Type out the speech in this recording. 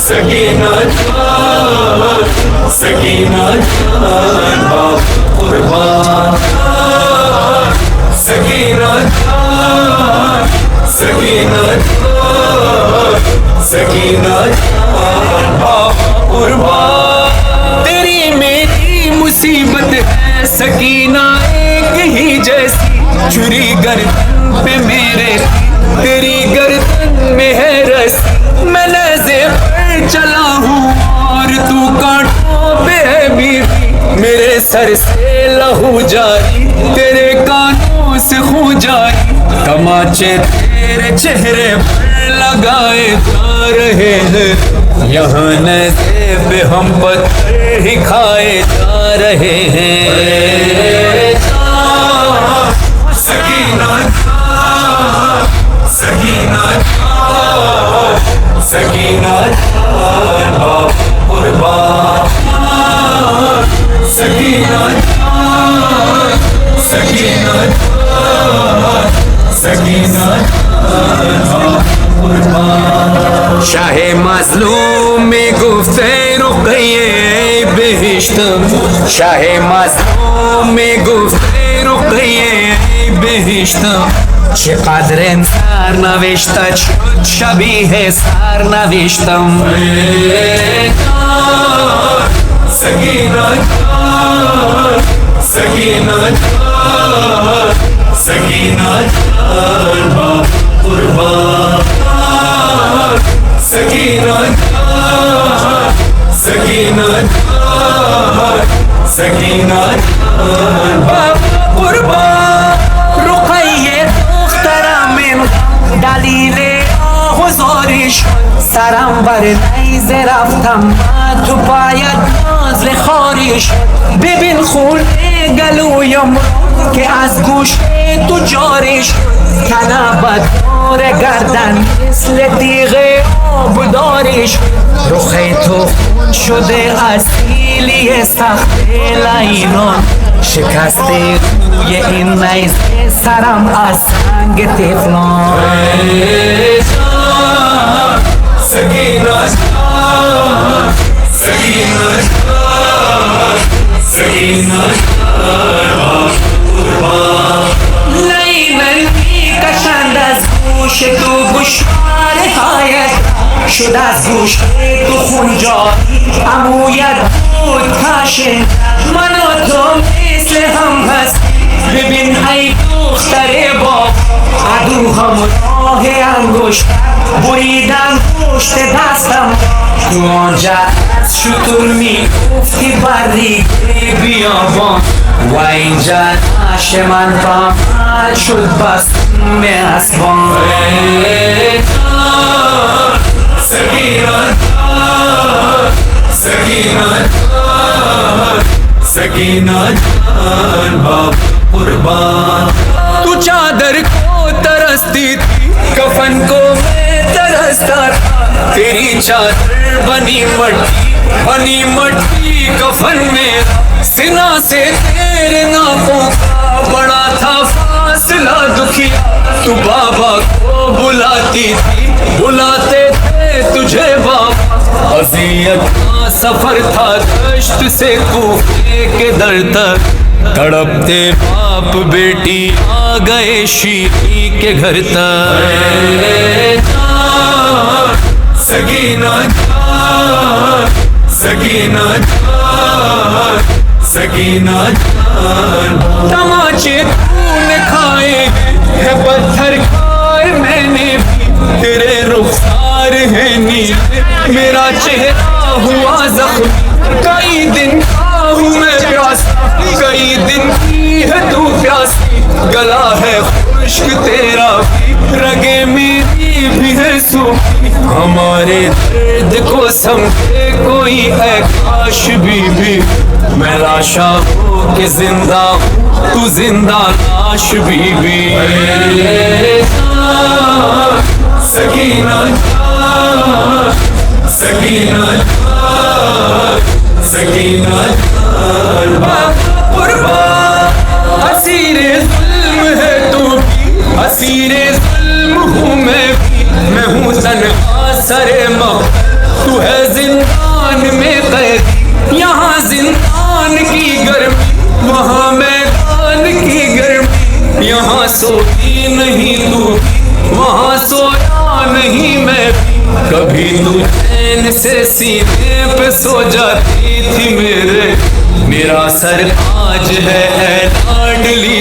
سکینہ جان، سکینہ جان باپ قربان، سکینہ جان، سکینہ جان، سکینہ جان باپ قربان۔ تیری میری مصیبت ہے سکینہ ایک ہی جیسی، چھری گردن پہ میرے تیری گردن میں ہے رسی، میں نیزے پر چلا ہوں اور تو کانٹوں پہ ہے بیوی، میرے سر سے لہو جاری تیرے کانوں سے خون جاری، تماچے تیرے چہرے پر لگائے جا رہے ہیں، یہاں نیزے پہ ہم پتھر ہی کھائے جا رہے ہیں۔ سکینہ جان، سکینہ جان، سکینہ جان باپ قربان، سکینہ جان، سکینہ جان، سکینہ جان باپ قربان۔ شاہ مظلوم میں گفتے رقیہ بہشتم، شاہ مظلوم میں گفته رقیه بهشتم، چقدر سر نوشته شد شبیه سر نوشتم، سکینہ جان، سکینہ جان، سکینہ جان باپ قربان، سکینہ جان، سکینہ جان، سکینہ جان باپ قربان۔ رقیه دخترم من دلیل آهوزارش، سرم بر نیزه رفتم تو پایت ناز خارش، ببین خون گلویم که از گوش تو جارش، کلبت دور گردن مثل تیغ آبدارش، رخ تو خون شده از سیلی سخت لعینان، شکسته روی این نیزه سرم از سنگ تفلان، سکینہ جان، سکینہ جان، سکینہ جان باپ قربان۔ نی کشند از گوش تو گوشوار هایت، شد از گوش تو خون جاری عمویت بود کشه، من و تو مثل هم هست، ببین ای دختر باب عدو هم راه انگشت بریدن پشت دستم، تو آنجا از شطور می گفتی بری بیابان، و اینجا نش من پامال شد بستم اسبان، سکینہ جان، سکینہ جان، سکینہ جان باپ قربان۔ تو چادر کو ترستی تھی کفن کو میں ترستا تھا، تیری چادر بنی مٹی کفن میں، سنا سے تیرے ناپوں کا بڑا تھا فاصلہ دکھیا، تو بابا کو بلاتی تھی بلاتے تھے تجھے بابا، اذیت کا سفر تھا دشت سے کوفے کے در تک، تڑپتے باپ بیٹی آ گئے شیری کے گھر تک، سکینہ جان، سکینہ جان، سکینہ جان، تماچے تو نے کھائے ہے پتھر کھائے میں نے بھی، تیرے رخسار ہے نیلے میرا چہرہ ہوا زخمی، کئی دن کا ہوں میں پیاسا، کئی دن کی ہے تو پیاسی، گلا ہے خشک تیرا بھی، رگیں میری بھی ہے سوکھی، ہمارے درد کو سمجھے کوئی ہے کاش بی بی، میں لاشا ہو کہ زندہ ہوں تو زندہ لاش بی بی، سکینہ جان، سکینہ جان، سکینہ جان باپ قربان۔ اسیر ظلم ہے تو بھی اسیر ظلم ہوں میں بھی، میں ہوں تنہا سر مقتل تو ہے زندان میں قید، یہاں زندان کی گرمی، وہاں میدان کی گرمی، یہاں سوتی نہیں تو، وہاں سویا نہیں میں، کبھی تو چین سے سینے پہ سو جاتی تھی میرے، میرا سر آج ہے اے لاڈلی